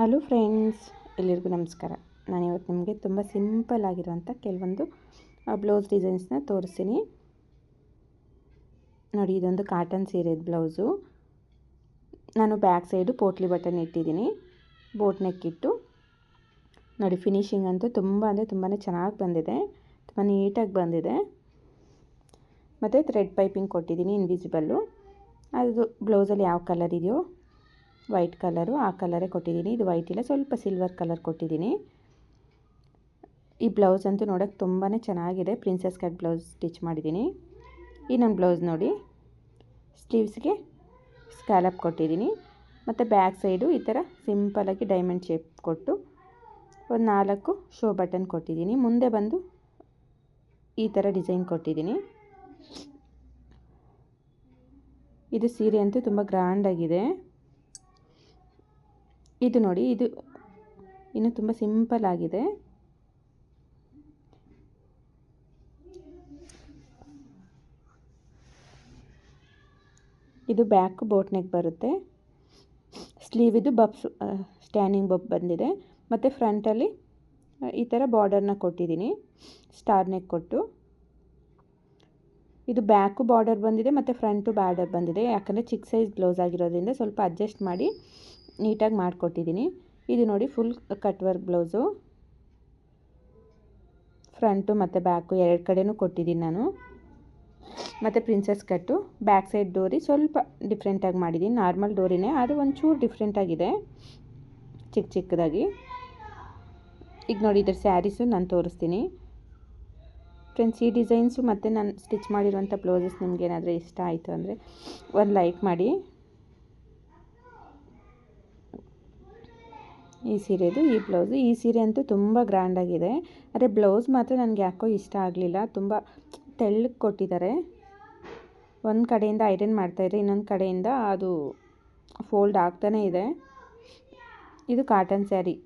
Hello friends, ಎಲ್ಲರಿಗೂ ನಮಸ್ಕಾರ. ನಾನಿವತ್ತು ನಿಮಗೆ ತುಂಬ ಸಿಂಪಲ್ ಆಗಿರೋಂಥ ಕೆಲವೊಂದು ಬ್ಲೌಸ್ ಡಿಸೈನ್ಸ್ನ ತೋರಿಸ್ತೀನಿ. ನೋಡಿ, ಇದೊಂದು ಕಾಟನ್ ಸೀರೆದು ಬ್ಲೌಸು. ನಾನು ಬ್ಯಾಕ್ ಸೈಡು ಪೋಟ್ಲಿ ಬಟನ್ ಇಟ್ಟಿದ್ದೀನಿ, ಬೋಟ್ ನೆಕ್ ಇಟ್ಟು. ನೋಡಿ, ಫಿನಿಶಿಂಗ್ ಅಂತೂ ತುಂಬ ಅಂದರೆ ತುಂಬಾ ಚೆನ್ನಾಗಿ ಬಂದಿದೆ, ತುಂಬ ನೀಟಾಗಿ ಬಂದಿದೆ. ಮತ್ತು ಥ್ರೆಡ್ ಪೈಪಿಂಗ್ ಕೊಟ್ಟಿದ್ದೀನಿ, ಇನ್ವಿಸಿಬಲ್ಲು. ಅದು ಬ್ಲೌಸಲ್ಲಿ ಯಾವ ಕಲರ್ ಇದೆಯೋ, ವೈಟ್ ಕಲರು, ಆ ಕಲರೇ ಕೊಟ್ಟಿದ್ದೀನಿ. ಇದು ವೈಟ್ ಇಲ್ಲ, ಸ್ವಲ್ಪ ಸಿಲ್ವರ್ ಕಲರ್ ಕೊಟ್ಟಿದ್ದೀನಿ. ಈ ಬ್ಲೌಸ್ ಅಂತೂ ನೋಡೋಕ್ಕೆ ತುಂಬಾ ಚೆನ್ನಾಗಿದೆ. ಪ್ರಿನ್ಸೆಸ್ ಕಟ್ ಬ್ಲೌಸ್ ಸ್ಟಿಚ್ ಮಾಡಿದ್ದೀನಿ. ಈ ನನ್ನ ಬ್ಲೌಸ್ ನೋಡಿ, ಸ್ಲೀವ್ಸ್ಗೆ ಸ್ಕ್ಯಾಲಪ್ ಕೊಟ್ಟಿದ್ದೀನಿ. ಮತ್ತು ಬ್ಯಾಕ್ ಸೈಡು ಈ ಥರ ಸಿಂಪಲಾಗಿ ಡೈಮಂಡ್ ಶೇಪ್ ಕೊಟ್ಟು ಒಂದು 4 ಶೋ ಬಟನ್ ಕೊಟ್ಟಿದ್ದೀನಿ. ಮುಂದೆ ಬಂದು ಈ ಥರ ಡಿಸೈನ್ ಕೊಟ್ಟಿದ್ದೀನಿ. ಇದು ಸೀರೆ ಅಂತೂ ತುಂಬ ಗ್ರ್ಯಾಂಡಾಗಿದೆ. ಇದು ನೋಡಿ, ಇದು ಇನ್ನು ತುಂಬ ಸಿಂಪಲ್ ಆಗಿದೆ. ಇದು ಬ್ಯಾಕ್ ಬೋಟ್ ನೆಕ್ ಬರುತ್ತೆ. ಸ್ಲೀವ್ ಇದು ಬಬ್ಸ್ ಸ್ಟ್ಯಾಂಡಿಂಗ್ ಬಬ್ ಬಂದಿದೆ. ಮತ್ತು ಫ್ರಂಟಲ್ಲಿ ಈ ಥರ ಬಾರ್ಡರ್ನ ಕೊಟ್ಟಿದ್ದೀನಿ, ಸ್ಟಾರ್ ನೆಕ್ ಕೊಟ್ಟು. ಇದು ಬ್ಯಾಕು ಬಾರ್ಡರ್ ಬಂದಿದೆ ಮತ್ತು ಫ್ರಂಟು ಬಾರ್ಡರ್ ಬಂದಿದೆ. ಯಾಕಂದರೆ ಚಿಕ್ಕ ಸೈಜ್ ಬ್ಲೌಸ್ ಆಗಿರೋದ್ರಿಂದ ಸ್ವಲ್ಪ ಅಡ್ಜಸ್ಟ್ ಮಾಡಿ ನೀಟಾಗಿ ಮಾಡಿಕೊಟ್ಟಿದ್ದೀನಿ. ಇದು ನೋಡಿ, full cut work blouse. Front ಮತ್ತು ಬ್ಯಾಕು ಎರಡು ಕಡೆನೂ ಕೊಟ್ಟಿದ್ದೀನಿ ನಾನು. ಮತ್ತು ಪ್ರಿನ್ಸೆಸ್ ಕಟ್ಟು. ಬ್ಯಾಕ್ ಸೈಡ್ ಡೋರಿ ಸ್ವಲ್ಪ ಡಿಫ್ರೆಂಟಾಗಿ ಮಾಡಿದ್ದೀನಿ. ನಾರ್ಮಲ್ ಡೋರಿನೇ, ಅದು ಒಂಚೂರು ಡಿಫ್ರೆಂಟಾಗಿದೆ, ಚಿಕ್ಕ ಚಿಕ್ಕದಾಗಿ. ಈಗ ನೋಡಿ, ಇದ್ರ ಸ್ಯಾರೀಸು ನಾನು ತೋರಿಸ್ತೀನಿ. ಫ್ರೆಂಡ್ಸ್, ಈ ಡಿಸೈನ್ಸು ಮತ್ತು ನಾನು ಸ್ಟಿಚ್ ಮಾಡಿರುವಂಥ ಬ್ಲೌಸಸ್ ನಿಮಗೇನಾದರೂ ಇಷ್ಟ ಆಯಿತು ಅಂದರೆ ಒಂದು ಲೈಕ್ ಮಾಡಿ. ಈ ಸೀರೆದು ಈ ಬ್ಲೌಸು. ಈ ಸೀರೆ ಅಂತೂ ತುಂಬ ಗ್ರ್ಯಾಂಡಾಗಿದೆ. ಆದರೆ ಬ್ಲೌಸ್ ಮಾತ್ರ ನನಗೆ ಯಾಕೋ ಇಷ್ಟ ಆಗಲಿಲ್ಲ, ತುಂಬ ತೆಳ್ಳಗೆ ಕೊಟ್ಟಿದ್ದಾರೆ. ಒಂದು ಕಡೆಯಿಂದ ಐರನ್ ಮಾಡ್ತಾಯಿದ್ರೆ ಇನ್ನೊಂದು ಕಡೆಯಿಂದ ಅದು ಫೋಲ್ಡ್ ಆಗ್ತಾನೇ ಇದೆ. ಇದು ಕಾಟನ್ ಸ್ಯಾರಿ.